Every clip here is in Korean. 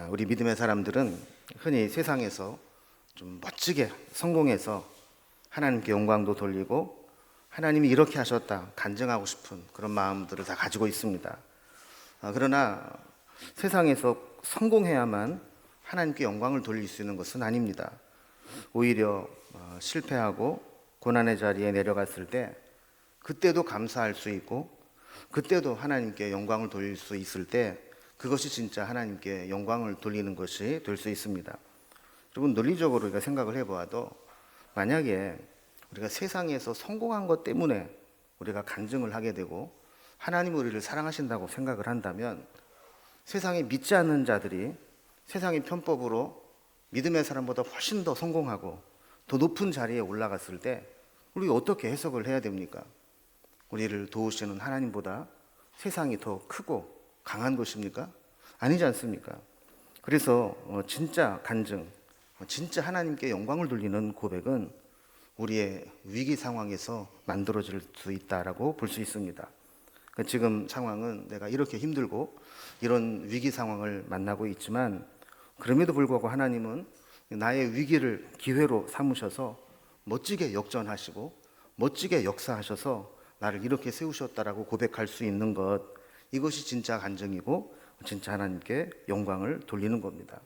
우리 믿음의 사람들은 흔히 세상에서 좀 멋지게 성공해서 하나님께 영광도 돌리고 하나님이 이렇게 하셨다 간증하고 싶은 그런 마음들을 다 가지고 있습니다. 그러나 세상에서 성공해야만 하나님께 영광을 돌릴 수 있는 것은 아닙니다. 오히려 실패하고 고난의 자리에 내려갔을 때 그때도 감사할 수 있고 그때도 하나님께 영광을 돌릴 수 있을 때 그것이 진짜 하나님께 영광을 돌리는 것이 될 수 있습니다. 여러분, 논리적으로 우리가 생각을 해보아도 만약에 우리가 세상에서 성공한 것 때문에 우리가 간증을 하게 되고 하나님이 우리를 사랑하신다고 생각을 한다면 세상에 믿지 않는 자들이 세상의 편법으로 믿음의 사람보다 훨씬 더 성공하고 더 높은 자리에 올라갔을 때 우리가 어떻게 해석을 해야 됩니까? 우리를 도우시는 하나님보다 세상이 더 크고 강한 것입니까? 아니지 않습니까? 그래서 진짜 간증, 진짜 하나님께 영광을 돌리는 고백은 우리의 위기 상황에서 만들어질 수 있다라고 볼 수 있습니다. 지금 상황은 내가 이렇게 힘들고 이런 위기 상황을 만나고 있지만 그럼에도 불구하고 하나님은 나의 위기를 기회로 삼으셔서 멋지게 역전하시고 멋지게 역사하셔서 나를 이렇게 세우셨다라고 고백할 수 있는 것, 이것이 진짜 간증이고 진짜 하나님께 영광을 돌리는 겁니다.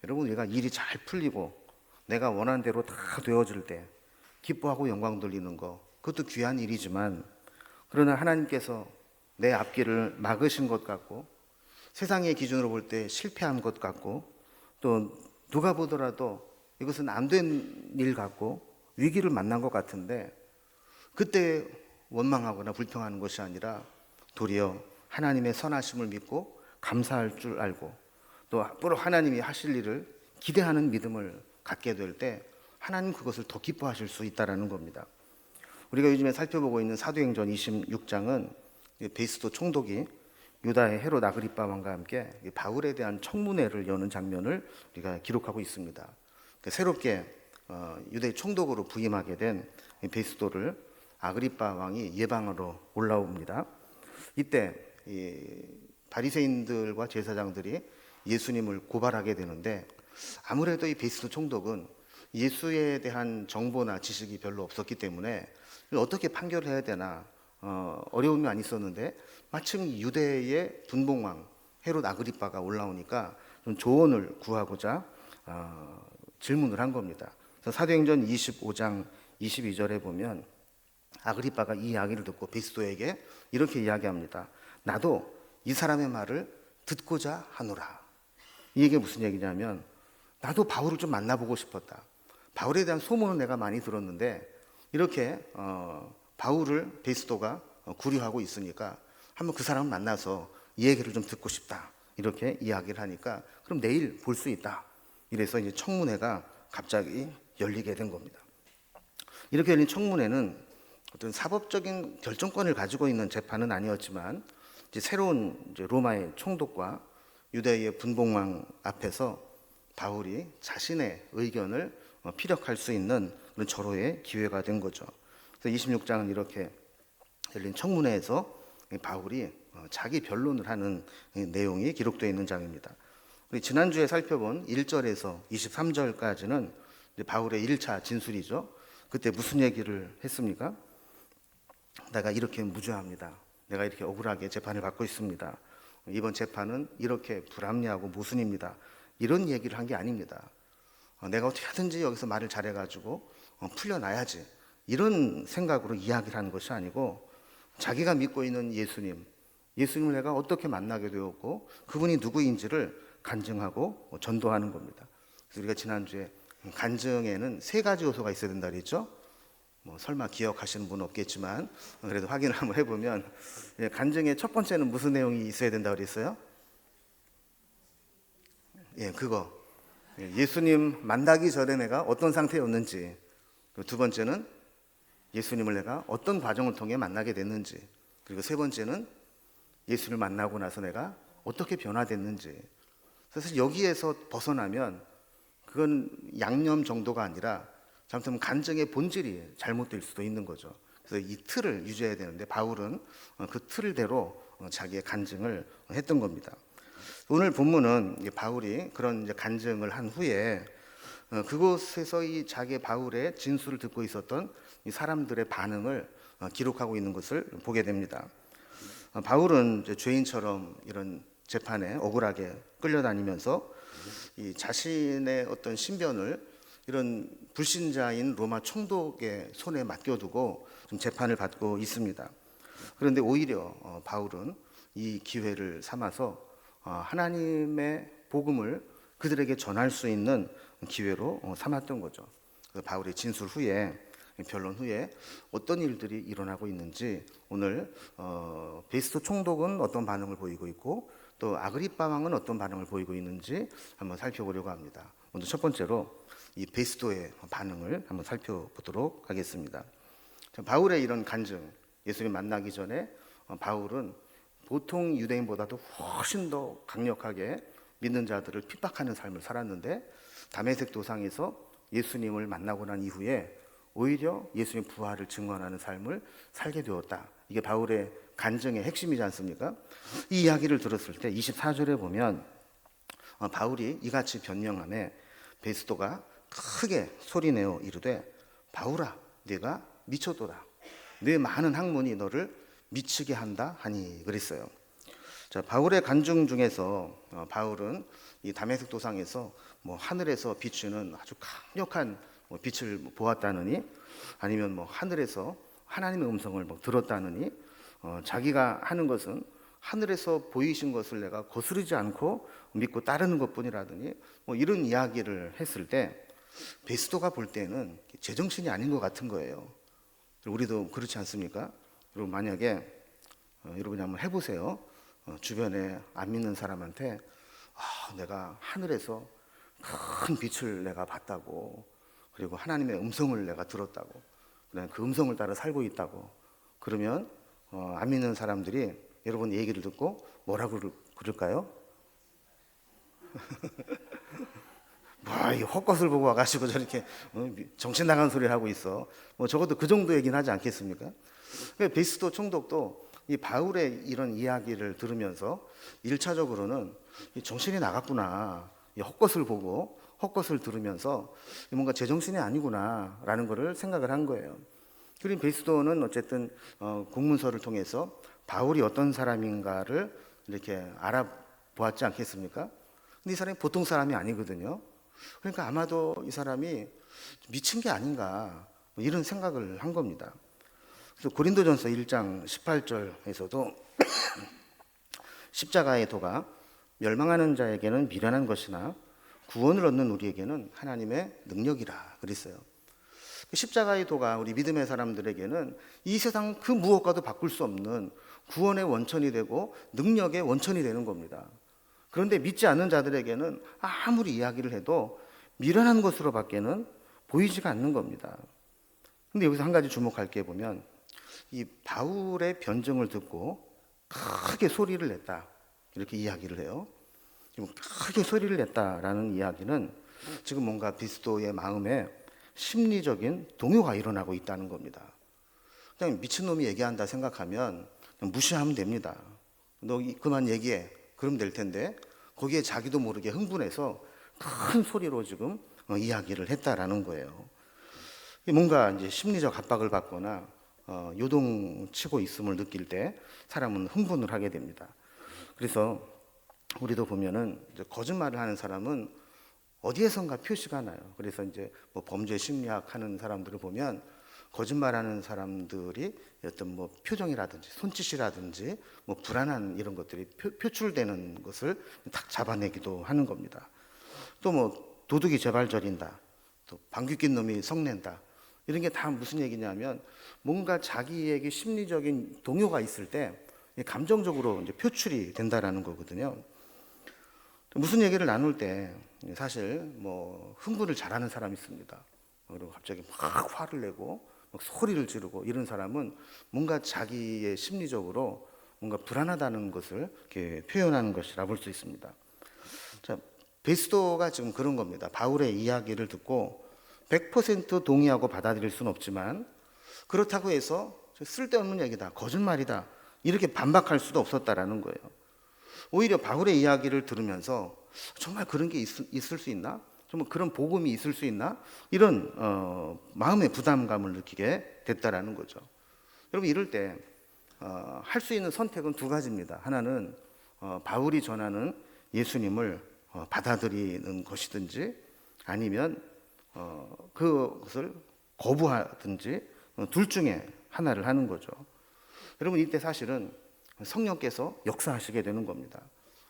여러분, 우리가 일이 잘 풀리고 내가 원하는 대로 다 되어질 때 기뻐하고 영광 돌리는 거, 그것도 귀한 일이지만 그러나 하나님께서 내 앞길을 막으신 것 같고 세상의 기준으로 볼 때 실패한 것 같고 또 누가 보더라도 이것은 안 된 일 같고 위기를 만난 것 같은데 그때 원망하거나 불평하는 것이 아니라 도리어 하나님의 선하심을 믿고 감사할 줄 알고 또 앞으로 하나님이 하실 일을 기대하는 믿음을 갖게 될 때 하나님 그것을 더 기뻐하실 수 있다는 겁니다. 우리가 요즘에 살펴보고 있는 사도행전 26장은 베이스도 총독이 유다의 헤롯 아그리파 왕과 함께 바울에 대한 청문회를 여는 장면을 우리가 기록하고 있습니다. 새롭게 유대의 총독으로 부임하게 된 베이스도를 아그리파 왕이 예방으로 올라옵니다. 이때 바리새인들과 제사장들이 예수님을 고발하게 되는데 아무래도 이 베이스도 총독은 예수에 대한 정보나 지식이 별로 없었기 때문에 어떻게 판결해야 되나 어려움이 많이 있었는데 마침 유대의 분봉왕 헤롯 아그리파가 올라오니까 좀 조언을 구하고자 질문을 한 겁니다. 그래서 사도행전 25장 22절에 보면 아그리파가 이 이야기를 듣고 베스도에게 이렇게 이야기합니다. 나도 이 사람의 말을 듣고자 하노라. 이게 무슨 얘기냐면 나도 바울을 좀 만나보고 싶었다. 바울에 대한 소문은 내가 많이 들었는데 이렇게 바울을 베스도가 구려하고 있으니까 한번 그 사람을 만나서 이 얘기를 좀 듣고 싶다. 이렇게 이야기를 하니까 그럼 내일 볼 수 있다. 이래서 이제 청문회가 갑자기 열리게 된 겁니다. 이렇게 열린 청문회는 어떤 사법적인 결정권을 가지고 있는 재판은 아니었지만 이제 새로운 로마의 총독과 유대의 분봉왕 앞에서 바울이 자신의 의견을 피력할 수 있는 그런 절호의 기회가 된 거죠. 그래서 26장은 이렇게 열린 청문회에서 바울이 자기 변론을 하는 내용이 기록되어 있는 장입니다. 우리 지난주에 살펴본 1절에서 23절까지는 바울의 1차 진술이죠. 그때 무슨 얘기를 했습니까? 내가 이렇게 무죄합니다. 내가 이렇게 억울하게 재판을 받고 있습니다. 이번 재판은 이렇게 불합리하고 모순입니다. 이런 얘기를 한 게 아닙니다. 내가 어떻게 하든지 여기서 말을 잘해가지고 풀려나야지. 이런 생각으로 이야기를 하는 것이 아니고 자기가 믿고 있는 예수님을 내가 어떻게 만나게 되었고 그분이 누구인지를 간증하고 전도하는 겁니다. 그래서 우리가 지난주에 간증에는 3가지 요소가 있어야 된다 그랬죠. 설마 기억하시는 분은 없겠지만 그래도 확인을 한번 해보면 간증의 첫 번째는 무슨 내용이 있어야 된다 그랬어요? 그거 예수님 만나기 전에 내가 어떤 상태였는지, 그리고 2번째는 예수님을 내가 어떤 과정을 통해 만나게 됐는지, 그리고 3번째는 예수를 만나고 나서 내가 어떻게 변화됐는지. 그래서 여기에서 벗어나면 그건 양념 정도가 아니라 잘못하면 간증의 본질이 잘못될 수도 있는 거죠. 그래서 이 틀을 유지해야 되는데 바울은 그 틀대로 자기의 간증을 했던 겁니다. 오늘 본문은 바울이 그런 이제 간증을 한 후에 그곳에서 이 자기 바울의 진술을 듣고 있었던 이 사람들의 반응을 기록하고 있는 것을 보게 됩니다. 바울은 이제 죄인처럼 이런 재판에 억울하게 끌려다니면서 이 자신의 어떤 신변을 이런 불신자인 로마 총독의 손에 맡겨두고 좀 재판을 받고 있습니다. 그런데 오히려 바울은 이 기회를 삼아서 하나님의 복음을 그들에게 전할 수 있는 기회로 삼았던 거죠. 바울의 진술 후에, 변론 후에 어떤 일들이 일어나고 있는지 오늘 베스토 총독은 어떤 반응을 보이고 있고 또 아그리빠 왕은 어떤 반응을 보이고 있는지 한번 살펴보려고 합니다. 먼저 첫 번째로 이 베스토의 반응을 한번 살펴보도록 하겠습니다. 바울의 이런 간증, 예수님 만나기 전에 바울은 보통 유대인보다도 훨씬 더 강력하게 믿는 자들을 핍박하는 삶을 살았는데 다메섹 도상에서 예수님을 만나고 난 이후에 오히려 예수님 부활을 증언하는 삶을 살게 되었다. 이게 바울의 간증의 핵심이지 않습니까? 이 이야기를 들었을 때 24절에 보면 바울이 이같이 변명하며 베스토가 크게 소리내어 이르되 바울아 네가 미쳤도다. 네 많은 학문이 너를 미치게 한다 하니 그랬어요. 자, 바울의 간증 중에서 바울은 이 다메섹 도상에서 하늘에서 비추는 아주 강력한 빛을 보았다느니 아니면 하늘에서 하나님의 음성을 들었다느니 자기가 하는 것은 하늘에서 보이신 것을 내가 거스르지 않고 믿고 따르는 것뿐이라더니 이런 이야기를 했을 때 베스토가 볼 때는 제정신이 아닌 것 같은 거예요. 우리도 그렇지 않습니까? 그리고 만약에 여러분이 한번 해보세요. 주변에 안 믿는 사람한테 내가 하늘에서 큰 빛을 내가 봤다고, 그리고 하나님의 음성을 내가 들었다고, 그 음성을 따라 살고 있다고 그러면 안 믿는 사람들이 여러분 얘기를 듣고 뭐라고 그럴까요? 이 헛것을 보고 와가지고 저렇게 정신 나간 소리를 하고 있어. 적어도 그 정도 얘기는 하지 않겠습니까? 베스토 총독도 이 바울의 이런 이야기를 들으면서 1차적으로는 정신이 나갔구나, 헛것을 보고 헛것을 들으면서 뭔가 제정신이 아니구나 라는 것을 생각을 한 거예요. 그리고 베스토는 어쨌든 공문서를 통해서 바울이 어떤 사람인가를 이렇게 알아보았지 않겠습니까? 근데 이 사람이 보통 사람이 아니거든요. 그러니까 아마도 이 사람이 미친 게 아닌가 이런 생각을 한 겁니다. 그래서 고린도전서 1장 18절에서도 십자가의 도가 멸망하는 자에게는 미련한 것이나 구원을 얻는 우리에게는 하나님의 능력이라 그랬어요. 십자가의 도가 우리 믿음의 사람들에게는 이 세상 그 무엇과도 바꿀 수 없는 구원의 원천이 되고 능력의 원천이 되는 겁니다. 그런데 믿지 않는 자들에게는 아무리 이야기를 해도 미련한 것으로 밖에는 보이지가 않는 겁니다. 근데 여기서 한 가지 주목할 게 보면 이 바울의 변증을 듣고 크게 소리를 냈다 이렇게 이야기를 해요. 크게 소리를 냈다라는 이야기는 지금 뭔가 베스토의 마음에 심리적인 동요가 일어나고 있다는 겁니다. 그냥 미친놈이 얘기한다 생각하면 그냥 무시하면 됩니다. 너 그만 얘기해 그러면 될 텐데 거기에 자기도 모르게 흥분해서 큰 소리로 지금 이야기를 했다라는 거예요. 뭔가 이제 심리적 압박을 받거나 요동치고 있음을 느낄 때 사람은 흥분을 하게 됩니다. 그래서 우리도 보면은 이제 거짓말을 하는 사람은 어디에선가 표시가 나요. 그래서 이제 범죄 심리학 하는 사람들을 보면 거짓말하는 사람들이 어떤 표정이라든지 손짓이라든지 불안한 이런 것들이 표출되는 것을 딱 잡아내기도 하는 겁니다. 또 도둑이 재발 저린다, 또 방귀 낀 놈이 성낸다, 이런 게 다 무슨 얘기냐면 뭔가 자기에게 심리적인 동요가 있을 때 감정적으로 이제 표출이 된다라는 거거든요. 무슨 얘기를 나눌 때 사실 흥분을 잘하는 사람이 있습니다. 그리고 갑자기 막 화를 내고 막 소리를 지르고 이런 사람은 뭔가 자기의 심리적으로 뭔가 불안하다는 것을 이렇게 표현하는 것이라 볼 수 있습니다. 자, 베스토가 지금 그런 겁니다. 바울의 이야기를 듣고 100% 동의하고 받아들일 수는 없지만 그렇다고 해서 쓸데없는 얘기다, 거짓말이다 이렇게 반박할 수도 없었다라는 거예요. 오히려 바울의 이야기를 들으면서 정말 그런 게 있을 수 있나? 정말 그런 복음이 있을 수 있나? 이런 마음의 부담감을 느끼게 됐다라는 거죠. 여러분 이럴 때 할 수 있는 선택은 두 가지입니다. 하나는 바울이 전하는 예수님을 받아들이는 것이든지 아니면 그것을 거부하든지 둘 중에 하나를 하는 거죠. 여러분 이때 사실은 성령께서 역사하시게 되는 겁니다.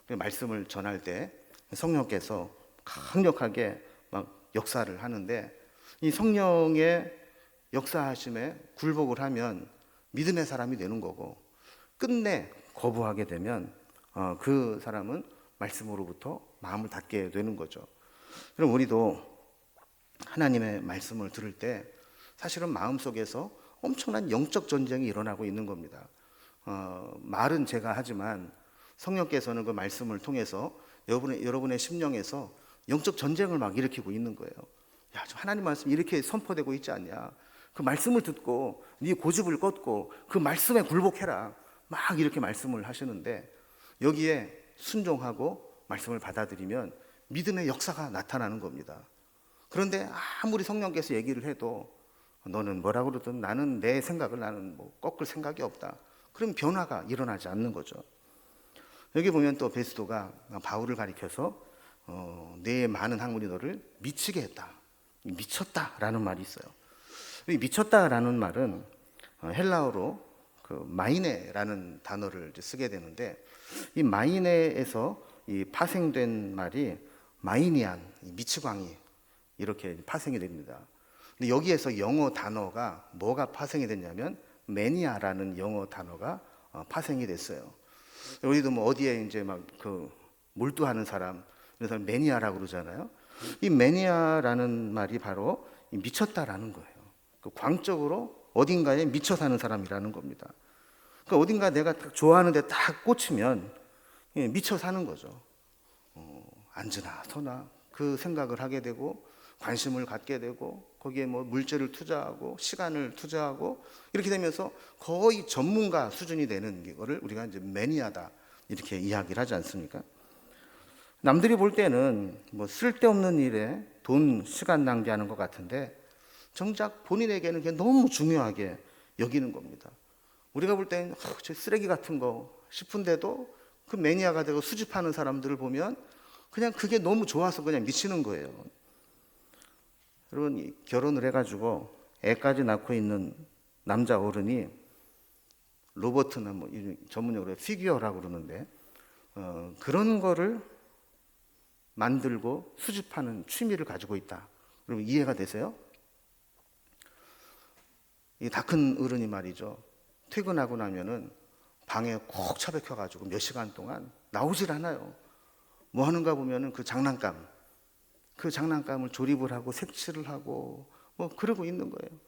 말씀을 전할 때 성령께서 강력하게 막 역사를 하는데 이 성령의 역사하심에 굴복을 하면 믿음의 사람이 되는 거고 끝내 거부하게 되면 그 사람은 말씀으로부터 마음을 닫게 되는 거죠. 그럼 우리도 하나님의 말씀을 들을 때 사실은 마음속에서 엄청난 영적 전쟁이 일어나고 있는 겁니다. 말은 제가 하지만 성령께서는 그 말씀을 통해서 여러분의 심령에서 영적 전쟁을 막 일으키고 있는 거예요. 야, 하나님 말씀 이렇게 선포되고 있지 않냐? 그 말씀을 듣고 네 고집을 꺾고 그 말씀에 굴복해라. 막 이렇게 말씀을 하시는데 여기에 순종하고 말씀을 받아들이면 믿음의 역사가 나타나는 겁니다. 그런데 아무리 성령께서 얘기를 해도 너는 뭐라 그러든 나는 내 생각을 나는 뭐 꺾을 생각이 없다. 그럼 변화가 일어나지 않는 거죠. 여기 보면 또 베스도가 바울을 가리켜서 내 많은 학문이 너를 미치게 했다. 미쳤다라는 말이 있어요. 이 미쳤다라는 말은 헬라어로 그 마이네라는 단어를 쓰게 되는데 이 마이네에서 이 파생된 말이 마이니안, 미치광이 이렇게 파생이 됩니다. 근데 여기에서 영어 단어가 뭐가 파생이 됐냐면 매니아라는 영어 단어가 파생이 됐어요. 우리도 뭐 어디에 이제 막 그 몰두하는 사람, 그래서 매니아라고 그러잖아요. 이 매니아라는 말이 바로 미쳤다라는 거예요. 그 광적으로 어딘가에 미쳐 사는 사람이라는 겁니다. 그러니까 어딘가 내가 딱 좋아하는데 딱 꽂히면 미쳐 사는 거죠. 앉으나 서나 그 생각을 하게 되고 관심을 갖게 되고 거기에 뭐 물질을 투자하고 시간을 투자하고 이렇게 되면서 거의 전문가 수준이 되는 거를 우리가 이제 매니아다 이렇게 이야기를 하지 않습니까? 남들이 볼 때는 뭐 쓸데없는 일에 돈, 시간 낭비하는 것 같은데 정작 본인에게는 그게 너무 중요하게 여기는 겁니다. 우리가 볼 때는 저 쓰레기 같은 거 싶은데도 그 매니아가 되고 수집하는 사람들을 보면 그냥 그게 너무 좋아서 그냥 미치는 거예요. 여러분 결혼을 해가지고 애까지 낳고 있는 남자 어른이 로버트나 뭐 전문용어로 피규어라고 그러는데 그런 거를 만들고 수집하는 취미를 가지고 있다. 여러분 이해가 되세요? 이 다 큰 어른이 말이죠. 퇴근하고 나면은 방에 콕 처박혀가지고 몇 시간 동안 나오질 않아요. 뭐 하는가 보면은 그 장난감을 조립을 하고 색칠을 하고 뭐 그러고 있는 거예요.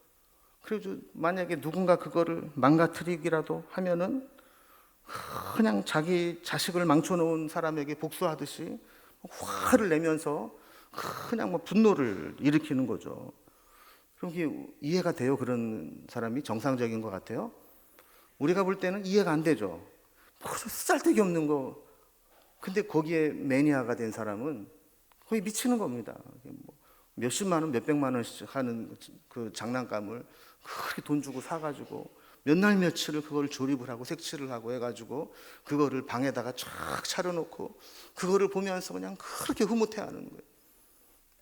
그래서 만약에 누군가 그거를 망가뜨리기라도 하면은 그냥 자기 자식을 망쳐놓은 사람에게 복수하듯이 화를 내면서 그냥 뭐 분노를 일으키는 거죠. 그럼 이게 이해가 돼요? 그런 사람이 정상적인 것 같아요? 우리가 볼 때는 이해가 안 되죠. 쓰잘데기 없는 거. 근데 거기에 매니아가 된 사람은 거의 미치는 겁니다. 뭐 몇십만 원, 몇백만 원씩 하는 그 장난감을 그렇게 돈 주고 사가지고 몇 날 며칠을 그걸 조립을 하고 색칠을 하고 해가지고 그거를 방에다가 쫙 차려놓고 그거를 보면서 그냥 그렇게 흐뭇해하는 거예요.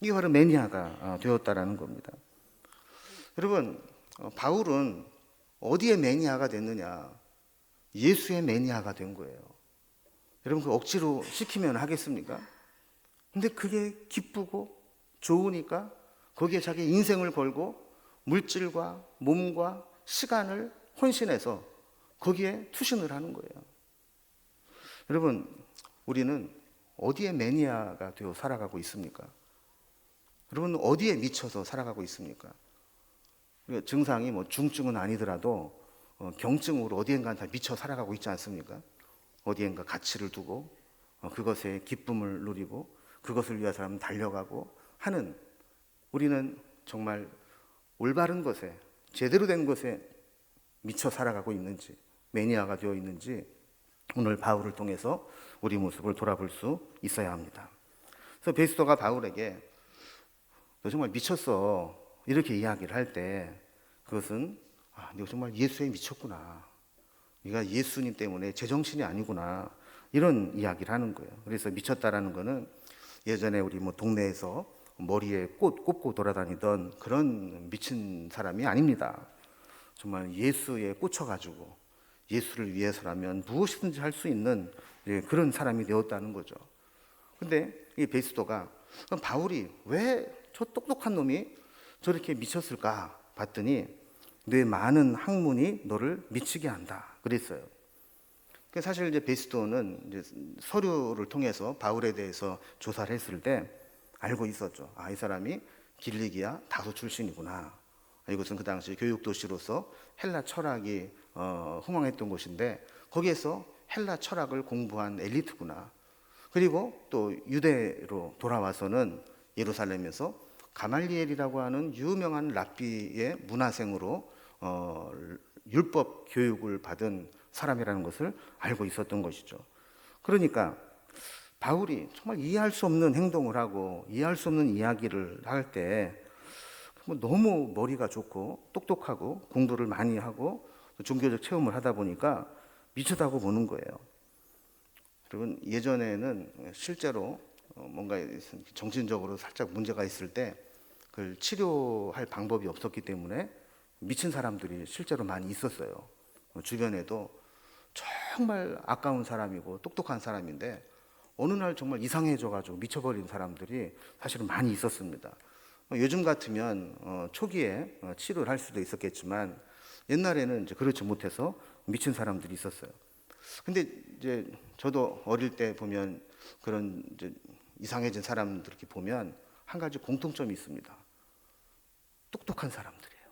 이게 바로 매니아가 되었다라는 겁니다. 여러분 바울은 어디에 매니아가 됐느냐? 예수의 매니아가 된 거예요. 여러분 그 억지로 시키면 하겠습니까? 근데 그게 기쁘고 좋으니까 거기에 자기 인생을 걸고 물질과 몸과 시간을 헌신해서 거기에 투신을 하는 거예요. 여러분 우리는 어디에 매니아가 되어 살아가고 있습니까? 여러분 어디에 미쳐서 살아가고 있습니까? 증상이 뭐 중증은 아니더라도 경증으로 어디엔가 다 미쳐 살아가고 있지 않습니까? 어디엔가 가치를 두고 그것에 기쁨을 누리고 그것을 위해 사람은 달려가고 하는 우리는 정말 올바른 것에 제대로 된 것에 미쳐 살아가고 있는지 매니아가 되어 있는지 오늘 바울을 통해서 우리 모습을 돌아볼 수 있어야 합니다. 그래서 베스토가 바울에게 너 정말 미쳤어 이렇게 이야기를 할 때 그것은 너 정말 예수에 미쳤구나. 네가 예수님 때문에 제정신이 아니구나. 이런 이야기를 하는 거예요. 그래서 미쳤다라는 거는 예전에 우리 동네에서 머리에 꽃 꽂고 돌아다니던 그런 미친 사람이 아닙니다. 정말 예수에 꽂혀가지고 예수를 위해서라면 무엇이든지 할 수 있는 그런 사람이 되었다는 거죠. 근데 이 베스토가 바울이 왜 저 똑똑한 놈이 저렇게 미쳤을까 봤더니 내 많은 학문이 너를 미치게 한다 그랬어요. 사실 이제 베스토는 이제 서류를 통해서 바울에 대해서 조사를 했을 때 알고 있었죠. 이 사람이 길리기아 다소 출신이구나. 이것은 그 당시 교육 도시로서 헬라 철학이 흥왕했던 곳인데 거기에서 헬라 철학을 공부한 엘리트구나. 그리고 또 유대로 돌아와서는 예루살렘에서 가말리엘이라고 하는 유명한 랍비의 문화생으로 율법 교육을 받은 사람이라는 것을 알고 있었던 것이죠. 그러니까 바울이 정말 이해할 수 없는 행동을 하고 이해할 수 없는 이야기를 할 때 너무 머리가 좋고 똑똑하고 공부를 많이 하고 종교적 체험을 하다 보니까 미쳤다고 보는 거예요. 여러분, 예전에는 실제로 뭔가 정신적으로 살짝 문제가 있을 때 그걸 치료할 방법이 없었기 때문에 미친 사람들이 실제로 많이 있었어요. 주변에도 정말 아까운 사람이고 똑똑한 사람인데 어느 날 정말 이상해져가지고 미쳐버린 사람들이 사실은 많이 있었습니다. 요즘 같으면 초기에 치료를 할 수도 있었겠지만 옛날에는 이제 그렇지 못해서 미친 사람들이 있었어요. 근데 이제 저도 어릴 때 보면 그런 이제 이상해진 사람들 이렇게 보면 한 가지 공통점이 있습니다. 똑똑한 사람들이에요.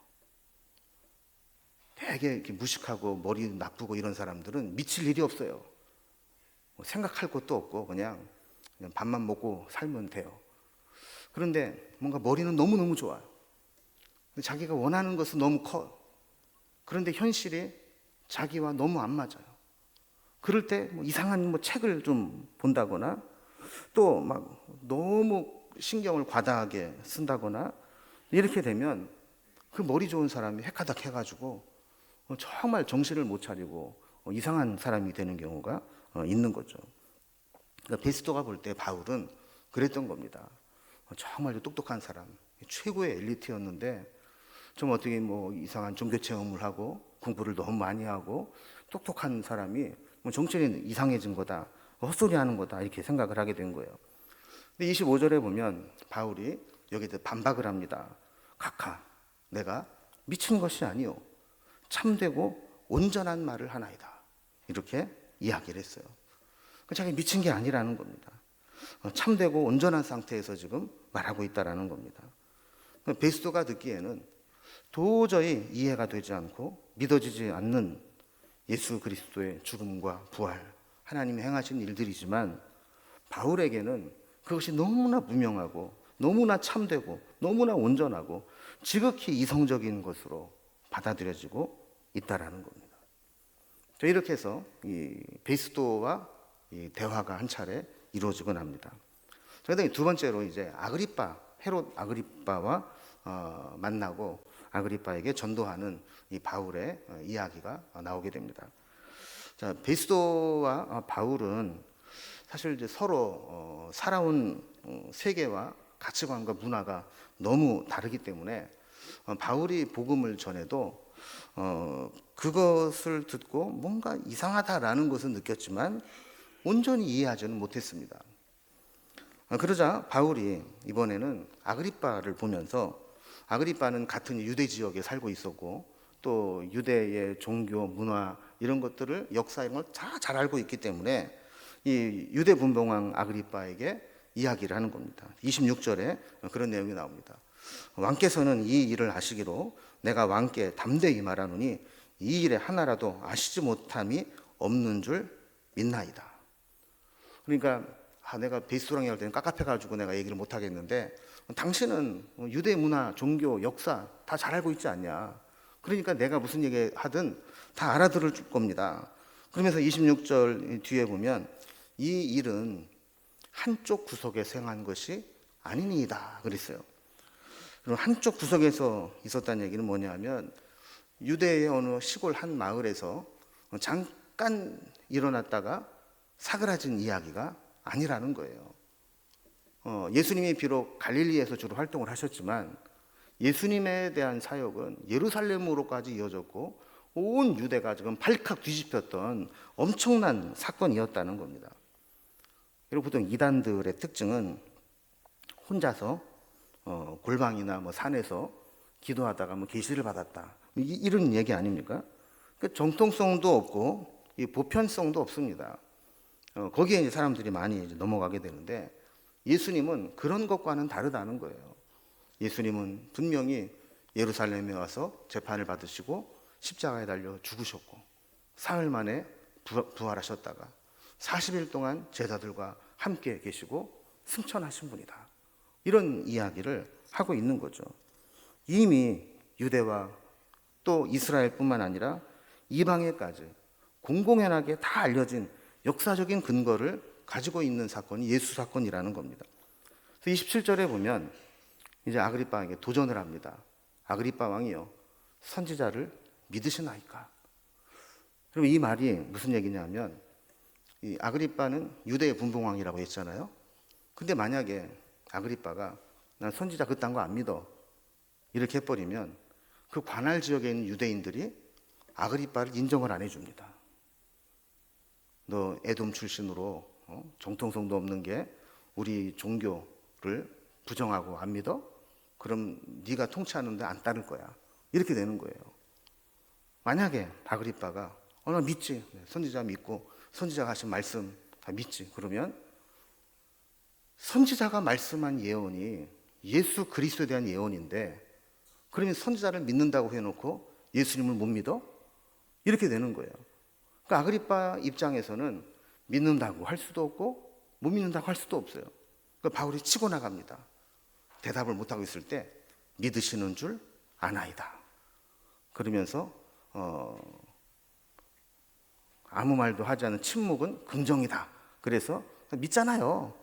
되게 이렇게 무식하고 머리 나쁘고 이런 사람들은 미칠 일이 없어요. 생각할 것도 없고 그냥 밥만 먹고 살면 돼요. 그런데 뭔가 머리는 너무너무 좋아요. 자기가 원하는 것은 너무 커. 그런데 현실이 자기와 너무 안 맞아요. 그럴 때 이상한 책을 좀 본다거나 또 막 너무 신경을 과다하게 쓴다거나 이렇게 되면 그 머리 좋은 사람이 헷가닥 해가지고 정말 정신을 못 차리고 이상한 사람이 되는 경우가 있는 거죠. 그러니까 베스토가 볼 때 바울은 그랬던 겁니다. 정말 똑똑한 사람, 최고의 엘리트였는데 좀 어떻게 이상한 종교 체험을 하고 공부를 너무 많이 하고 똑똑한 사람이 정신이 이상해진 거다, 헛소리하는 거다 이렇게 생각을 하게 된 거예요. 근데 25절에 보면 바울이 여기에 반박을 합니다. 각하, 내가 미친 것이 아니요 참되고 온전한 말을 하나이다. 이렇게 이야기를 했어요. 자기 미친 게 아니라는 겁니다. 참되고 온전한 상태에서 지금 말하고 있다라는 겁니다. 베스토가 듣기에는 도저히 이해가 되지 않고 믿어지지 않는 예수 그리스도의 죽음과 부활, 하나님이 행하신 일들이지만 바울에게는 그것이 너무나 분명하고 너무나 참되고 너무나 온전하고 지극히 이성적인 것으로 받아들여지고 있다라는 겁니다. 이렇게 해서 이 베스토와 이 대화가 한 차례 이루어지곤 합니다. 그다음에 두 번째로 이제 헤롯 아그리빠와 만나고 아그리빠에게 전도하는 이 바울의 이야기가 나오게 됩니다. 자, 베스토와 바울은 사실 이제 서로 살아온 세계와 가치관과 문화가 너무 다르기 때문에 바울이 복음을 전해도 그것을 듣고 뭔가 이상하다라는 것은 느꼈지만 온전히 이해하지는 못했습니다. 그러자 바울이 이번에는 아그리빠를 보면서 아그리빠는 같은 유대 지역에 살고 있었고 또 유대의 종교, 문화 이런 것들을 역사 이런 걸 다 잘 알고 있기 때문에 이 유대 분봉왕 아그리빠에게 이야기를 하는 겁니다. 26절에 그런 내용이 나옵니다. 왕께서는 이 일을 아시기로 내가 왕께 담대히 말하노니 이 일에 하나라도 아시지 못함이 없는 줄 믿나이다. 그러니까 내가 베스토랑 얘기할 때는 깝깝해가지고 내가 얘기를 못 하겠는데 당신은 유대 문화, 종교, 역사 다 잘 알고 있지 않냐. 그러니까 내가 무슨 얘기 하든 다 알아들을 겁니다. 그러면서 26절 뒤에 보면 이 일은 한쪽 구석에서 행한 것이 아니니이다 그랬어요. 그럼 한쪽 구석에서 있었다는 얘기는 뭐냐면 유대의 어느 시골 한 마을에서 잠깐 일어났다가 사그라진 이야기가 아니라는 거예요. 예수님이 비록 갈릴리에서 주로 활동을 하셨지만 예수님에 대한 사역은 예루살렘으로까지 이어졌고 온 유대가 지금 발칵 뒤집혔던 엄청난 사건이었다는 겁니다. 그리고 보통 이단들의 특징은 혼자서 골방이나 뭐 산에서 기도하다가 뭐 계시를 받았다 이런 얘기 아닙니까? 정통성도 없고 이 보편성도 없습니다. 거기에 이제 사람들이 많이 이제 넘어가게 되는데 예수님은 그런 것과는 다르다는 거예요. 예수님은 분명히 예루살렘에 와서 재판을 받으시고 십자가에 달려 죽으셨고 사흘 만에 부활하셨다가 40일 동안 제자들과 함께 계시고 승천하신 분이다. 이런 이야기를 하고 있는 거죠. 이미 유대와 또 이스라엘뿐만 아니라 이방에까지 공공연하게 다 알려진 역사적인 근거를 가지고 있는 사건이 예수 사건이라는 겁니다. 그래서 27절에 보면 이제 아그리빠에게 도전을 합니다. 아그리빠 왕이요, 선지자를 믿으시나이까? 그럼 이 말이 무슨 얘기냐면 이 아그리빠는 유대의 분봉왕이라고 했잖아요. 근데 만약에 아그리빠가 난 선지자 그딴 거 안 믿어 이렇게 해버리면 그 관할 지역에 있는 유대인들이 아그리빠를 인정을 안 해줍니다. 너 에돔 출신으로 정통성도 없는 게 우리 종교를 부정하고 안 믿어? 그럼 네가 통치하는데 안 따를 거야. 이렇게 되는 거예요. 만약에 아그리빠가 나 믿지. 선지자 믿고 선지자가 하신 말씀 다 믿지. 그러면 선지자가 말씀한 예언이 예수 그리스도에 대한 예언인데 그러면 선지자를 믿는다고 해놓고 예수님을 못 믿어? 이렇게 되는 거예요. 그러니까 아그리빠 입장에서는 믿는다고 할 수도 없고 못 믿는다고 할 수도 없어요. 그러니까 바울이 치고 나갑니다. 대답을 못하고 있을 때 믿으시는 줄 아나이다. 그러면서 아무 말도 하지 않은 침묵은 긍정이다. 그래서 믿잖아요.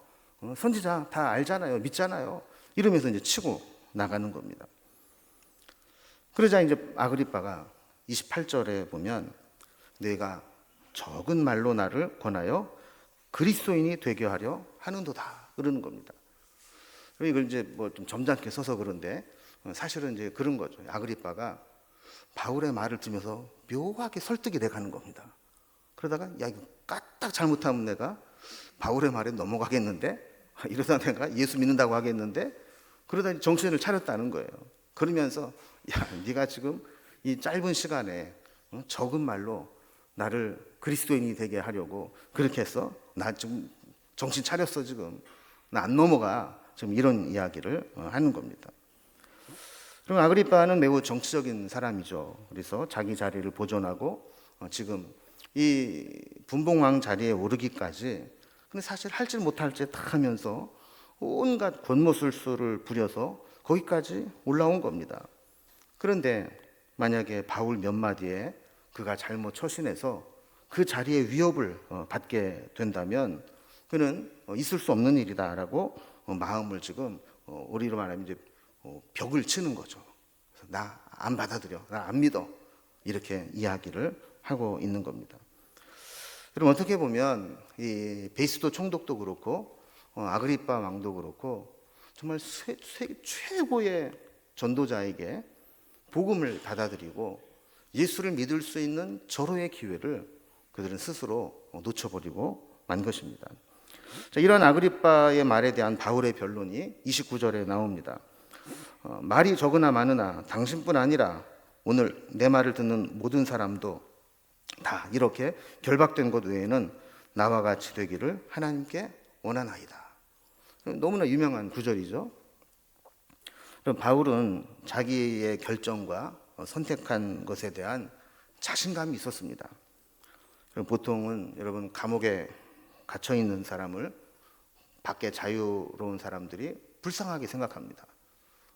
선지자 다 알잖아요. 믿잖아요. 이러면서 이제 치고 나가는 겁니다. 그러자 이제 아그리빠가 28절에 보면 내가 적은 말로 나를 권하여 그리스도인이 되게 하려 하는도다. 그러는 겁니다. 이걸 이제 뭐 좀 점잖게 써서 그런데 사실은 이제 그런 거죠. 아그리빠가 바울의 말을 들으면서 묘하게 설득이 돼 가는 겁니다. 그러다가 야 이거 까딱 잘못하면 내가 바울의 말에 넘어가겠는데 이러다 내가 예수 믿는다고 하겠는데 그러다 정신을 차렸다는 거예요. 그러면서 야 네가 지금 이 짧은 시간에 적은 말로 나를 그리스도인이 되게 하려고 그렇게 했어? 나 지금 정신 차렸어 지금. 나 안 넘어가. 지금 이런 이야기를 하는 겁니다. 그럼 아그리빠는 매우 정치적인 사람이죠. 그래서 자기 자리를 보존하고 지금 이 분봉왕 자리에 오르기까지 근데 사실 할지 못할 짓 다 하면서 온갖 권모술수를 부려서 거기까지 올라온 겁니다. 그런데 만약에 바울 몇 마디에 그가 잘못 처신해서 그 자리에 위협을 받게 된다면 그는 있을 수 없는 일이다라고 마음을 지금 우리로 말하면 이제 벽을 치는 거죠. 나 안 받아들여, 나 안 믿어 이렇게 이야기를 하고 있는 겁니다. 그럼 어떻게 보면 이 베이스도 총독도 그렇고 아그리빠 왕도 그렇고 정말 세계 최고의 전도자에게 복음을 받아들이고 예수를 믿을 수 있는 절호의 기회를 그들은 스스로 놓쳐버리고 만 것입니다. 자, 이런 아그리빠의 말에 대한 바울의 변론이 29절에 나옵니다. 말이 적으나 많으나 당신뿐 아니라 오늘 내 말을 듣는 모든 사람도 다 이렇게 결박된 것 외에는 나와 같이 되기를 하나님께 원하나이다. 너무나 유명한 구절이죠. 바울은 자기의 결정과 선택한 것에 대한 자신감이 있었습니다. 보통은 여러분 감옥에 갇혀 있는 사람을 밖에 자유로운 사람들이 불쌍하게 생각합니다.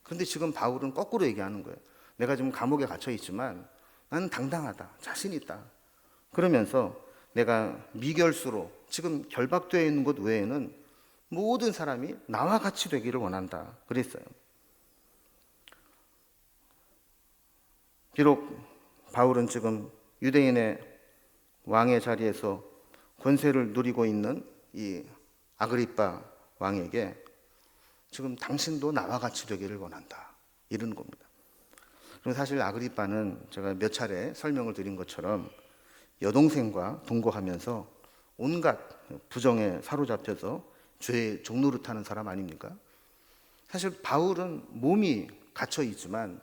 그런데 지금 바울은 거꾸로 얘기하는 거예요. 내가 지금 감옥에 갇혀 있지만 나는 당당하다, 자신 있다. 그러면서 내가 미결수로 지금 결박되어 있는 것 외에는 모든 사람이 나와 같이 되기를 원한다 그랬어요. 비록 바울은 지금 유대인의 왕의 자리에서 권세를 누리고 있는 이 아그리빠 왕에게 지금 당신도 나와 같이 되기를 원한다 이런 겁니다. 그리고 사실 아그리빠는 제가 몇 차례 설명을 드린 것처럼 여동생과 동거하면서 온갖 부정에 사로잡혀서 죄의 종노릇하는 사람 아닙니까? 사실 바울은 몸이 갇혀 있지만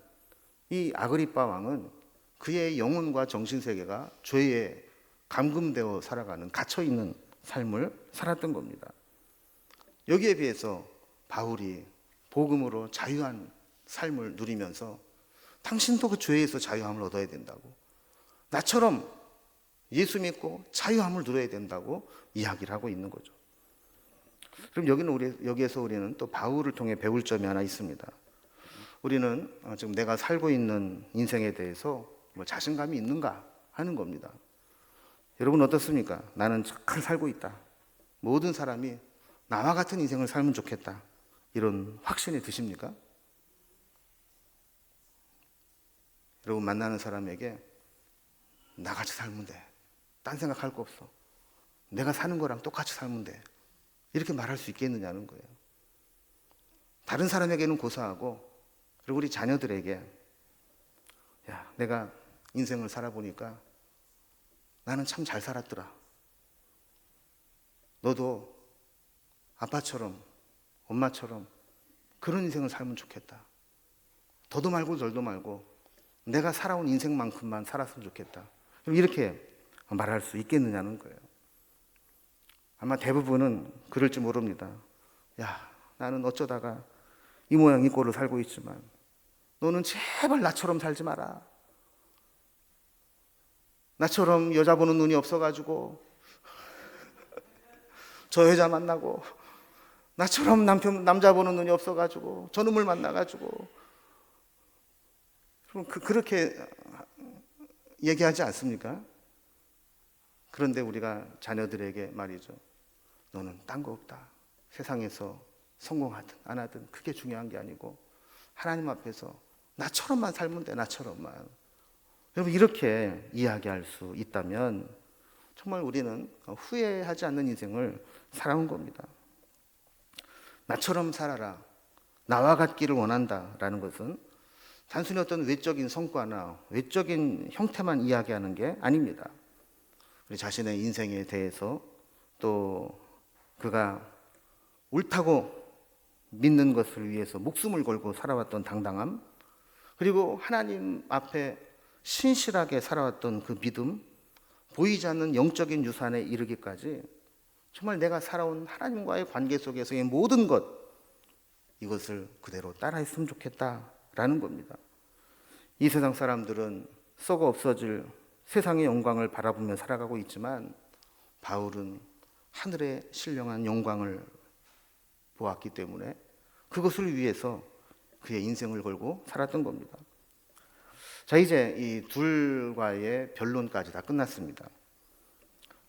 이 아그리빠 왕은 그의 영혼과 정신세계가 죄에 감금되어 살아가는 갇혀있는 삶을 살았던 겁니다. 여기에 비해서 바울이 복음으로 자유한 삶을 누리면서 당신도 그 죄에서 자유함을 얻어야 된다고, 나처럼 예수 믿고 자유함을 누려야 된다고 이야기를 하고 있는 거죠. 그럼 여기에서 우리는 또 바울을 통해 배울 점이 하나 있습니다. 우리는 지금 내가 살고 있는 인생에 대해서 자신감이 있는가 하는 겁니다. 여러분 어떻습니까? 나는 잘 살고 있다. 모든 사람이 나와 같은 인생을 살면 좋겠다. 이런 확신이 드십니까? 여러분 만나는 사람에게 나같이 살면 돼. 딴 생각할 거 없어. 내가 사는 거랑 똑같이 살면 돼. 이렇게 말할 수 있겠느냐는 거예요. 다른 사람에게는 고사하고, 그리고 우리 자녀들에게 야, 내가 인생을 살아보니까 나는 참 잘 살았더라. 너도 아빠처럼 엄마처럼 그런 인생을 살면 좋겠다. 더도 말고 덜도 말고 내가 살아온 인생만큼만 살았으면 좋겠다. 이렇게 말할 수 있겠느냐는 거예요. 아마 대부분은 그럴지 모릅니다. 야, 나는 어쩌다가 이 모양 이 꼴로 살고 있지만 너는 제발 나처럼 살지 마라. 나처럼 여자 보는 눈이 없어가지고 저 여자 만나고, 나처럼 남자 보는 눈이 없어가지고 저 놈을 만나가지고, 그렇게 얘기하지 않습니까? 그런데 우리가 자녀들에게 말이죠. 너는 딴 거 없다. 세상에서 성공하든 안 하든 그게 중요한 게 아니고 하나님 앞에서 나처럼만 살면 돼. 나처럼만. 여러분 이렇게 이야기할 수 있다면 정말 우리는 후회하지 않는 인생을 살아온 겁니다. 나처럼 살아라. 나와 같기를 원한다라는 것은 단순히 어떤 외적인 성과나 외적인 형태만 이야기하는 게 아닙니다. 우리 자신의 인생에 대해서 또 그가 옳다고 믿는 것을 위해서 목숨을 걸고 살아왔던 당당함, 그리고 하나님 앞에 신실하게 살아왔던 그 믿음, 보이지 않는 영적인 유산에 이르기까지 정말 내가 살아온 하나님과의 관계 속에서의 모든 것, 이것을 그대로 따라했으면 좋겠다라는 겁니다. 이 세상 사람들은 썩어 없어질 세상의 영광을 바라보며 살아가고 있지만 바울은 하늘의 신령한 영광을 보았기 때문에 그것을 위해서 그의 인생을 걸고 살았던 겁니다. 자, 이제 이 둘과의 변론까지 다 끝났습니다.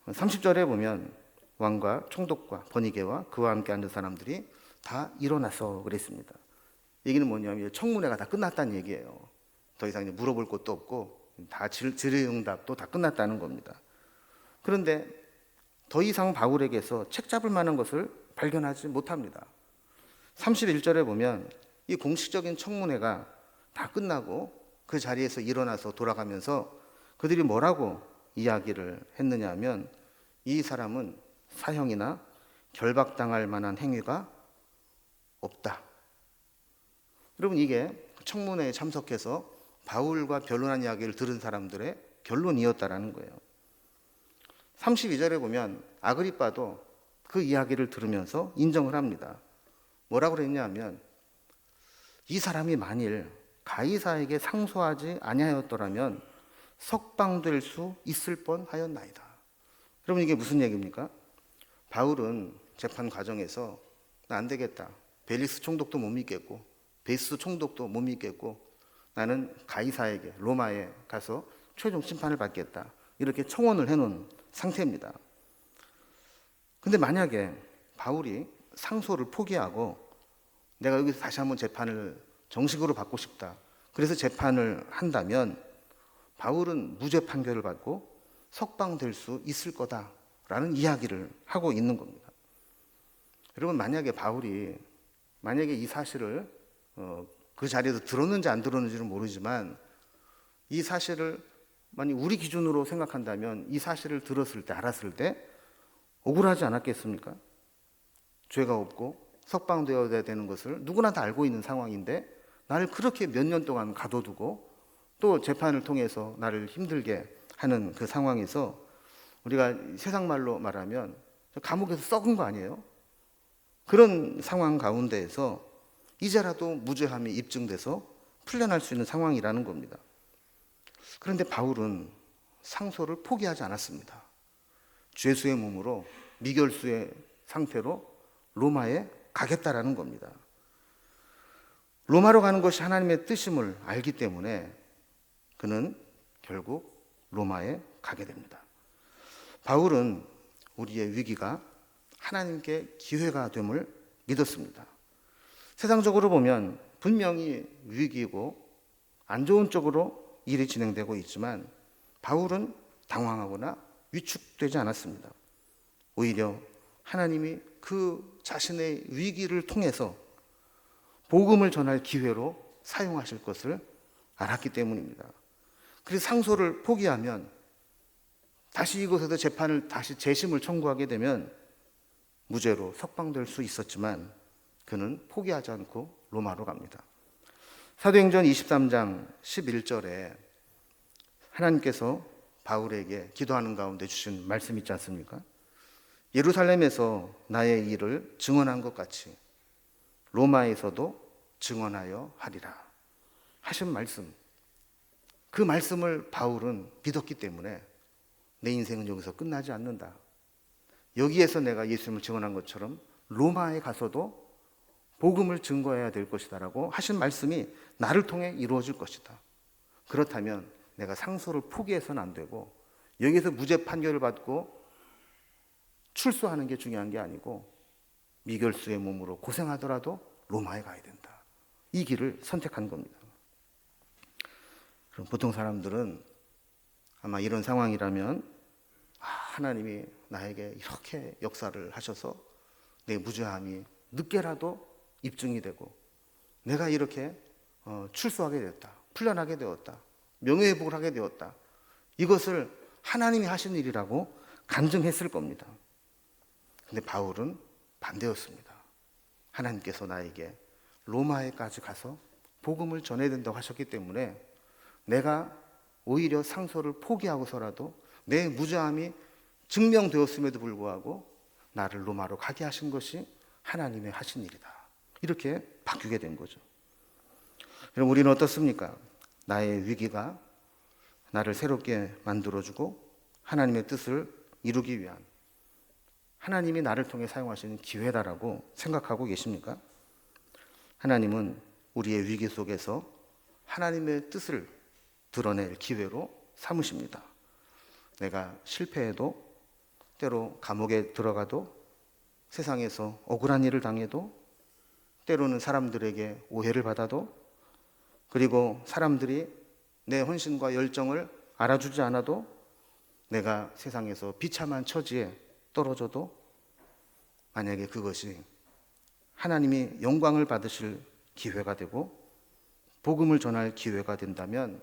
30절에 보면 왕과 총독과 번이게와 그와 함께 앉은 사람들이 다 일어나서 그랬습니다. 얘기는 뭐냐면 청문회가 다 끝났다는 얘기예요. 더 이상 이제 물어볼 것도 없고 다 질의응답도 다 끝났다는 겁니다. 그런데 더 이상 바울에게서 책 잡을 만한 것을 발견하지 못합니다. 31절에 보면 이 공식적인 청문회가 다 끝나고 그 자리에서 일어나서 돌아가면서 그들이 뭐라고 이야기를 했느냐 하면 이 사람은 사형이나 결박당할 만한 행위가 없다. 여러분 이게 청문회에 참석해서 바울과 변론한 이야기를 들은 사람들의 결론이었다라는 거예요. 32절에 보면 아그리빠도 그 이야기를 들으면서 인정을 합니다. 뭐라고 그랬냐 하면 이 사람이 만일 가이사에게 상소하지 아니하였더라면 석방될 수 있을 뻔하였나이다. 여러분 이게 무슨 얘기입니까? 바울은 재판 과정에서 나 안 되겠다. 벨리스 총독도 못 믿겠고 베이스 총독도 못 믿겠고 나는 가이사에게 로마에 가서 최종 심판을 받겠다. 이렇게 청원을 해놓은 상태입니다. 근데 만약에 바울이 상소를 포기하고 내가 여기서 다시 한번 재판을 정식으로 받고 싶다, 그래서 재판을 한다면 바울은 무죄 판결을 받고 석방될 수 있을 거다라는 이야기를 하고 있는 겁니다. 여러분, 만약에 바울이 이 사실을 그 자리에서 들었는지 안 들었는지는 모르지만 이 사실을 만약 우리 기준으로 생각한다면 이 사실을 들었을 때, 알았을 때 억울하지 않았겠습니까? 죄가 없고 석방되어야 되는 것을 누구나 다 알고 있는 상황인데 나를 그렇게 몇 년 동안 가둬두고 또 재판을 통해서 나를 힘들게 하는 그 상황에서 우리가 세상 말로 말하면 감옥에서 썩은 거 아니에요? 그런 상황 가운데에서 이제라도 무죄함이 입증돼서 풀려날 수 있는 상황이라는 겁니다. 그런데 바울은 상소를 포기하지 않았습니다. 죄수의 몸으로 미결수의 상태로 로마에 가겠다라는 겁니다. 로마로 가는 것이 하나님의 뜻임을 알기 때문에 그는 결국 로마에 가게 됩니다. 바울은 우리의 위기가 하나님께 기회가 됨을 믿었습니다. 세상적으로 보면 분명히 위기이고 안 좋은 쪽으로 일이 진행되고 있지만 바울은 당황하거나 위축되지 않았습니다. 오히려 하나님이 그 자신의 위기를 통해서 복음을 전할 기회로 사용하실 것을 알았기 때문입니다. 그래서 상소를 포기하면 다시 이곳에서 재판을 다시 재심을 청구하게 되면 무죄로 석방될 수 있었지만 그는 포기하지 않고 로마로 갑니다. 사도행전 23장 11절에 하나님께서 바울에게 기도하는 가운데 주신 말씀 있지 않습니까? 예루살렘에서 나의 일을 증언한 것 같이 로마에서도 증언하여 하리라 하신 말씀, 그 말씀을 바울은 믿었기 때문에 내 인생은 여기서 끝나지 않는다. 여기에서 내가 예수님을 증언한 것처럼 로마에 가서도 복음을 증거해야 될 것이다 라고 하신 말씀이 나를 통해 이루어질 것이다. 그렇다면 내가 상소를 포기해서는 안 되고 여기에서 무죄 판결을 받고 출소하는 게 중요한 게 아니고 미결수의 몸으로 고생하더라도 로마에 가야 된다. 이 길을 선택한 겁니다. 그럼 보통 사람들은 아마 이런 상황이라면 하나님이 나에게 이렇게 역사를 하셔서 내 무죄함이 늦게라도 입증이 되고 내가 이렇게 출소하게 되었다, 풀려나게 되었다, 명예회복을 하게 되었다, 이것을 하나님이 하신 일이라고 간증했을 겁니다. 근데 바울은 반대였습니다. 하나님께서 나에게 로마에까지 가서 복음을 전해야 된다고 하셨기 때문에 내가 오히려 상소를 포기하고서라도 내 무죄함이 증명되었음에도 불구하고 나를 로마로 가게 하신 것이 하나님의 하신 일이다. 이렇게 바뀌게 된 거죠. 여러분, 우리는 어떻습니까? 나의 위기가 나를 새롭게 만들어주고 하나님의 뜻을 이루기 위한 하나님이 나를 통해 사용하시는 기회다라고 생각하고 계십니까? 하나님은 우리의 위기 속에서 하나님의 뜻을 드러낼 기회로 삼으십니다. 내가 실패해도, 때로 감옥에 들어가도, 세상에서 억울한 일을 당해도, 때로는 사람들에게 오해를 받아도, 그리고 사람들이 내 헌신과 열정을 알아주지 않아도, 내가 세상에서 비참한 처지에 떨어져도, 만약에 그것이 하나님이 영광을 받으실 기회가 되고 복음을 전할 기회가 된다면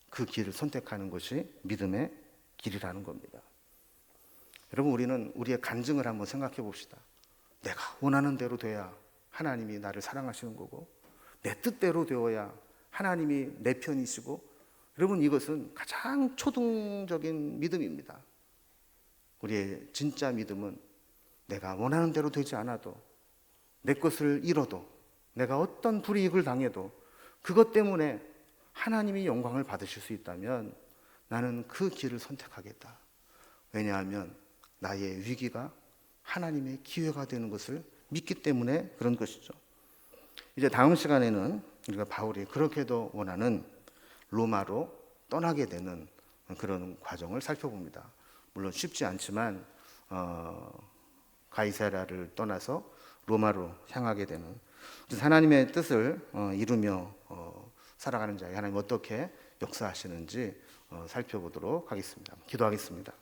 그 길을 선택하는 것이 믿음의 길이라는 겁니다. 여러분, 우리는 우리의 간증을 한번 생각해 봅시다. 내가 원하는 대로 돼야 하나님이 나를 사랑하시는 거고 내 뜻대로 되어야 하나님이 내 편이시고, 여러분, 이것은 가장 초등적인 믿음입니다. 우리의 진짜 믿음은 내가 원하는 대로 되지 않아도, 내 것을 잃어도, 내가 어떤 불이익을 당해도 그것 때문에 하나님이 영광을 받으실 수 있다면 나는 그 길을 선택하겠다. 왜냐하면 나의 위기가 하나님의 기회가 되는 것을 믿기 때문에 그런 것이죠. 이제 다음 시간에는 우리가 바울이 그렇게도 원하는 로마로 떠나게 되는 그런 과정을 살펴봅니다. 물론 쉽지 않지만 가이사라를 떠나서 로마로 향하게 되는, 그래서 하나님의 뜻을 이루며 살아가는 자에 하나님 어떻게 역사하시는지 살펴보도록 하겠습니다. 기도하겠습니다.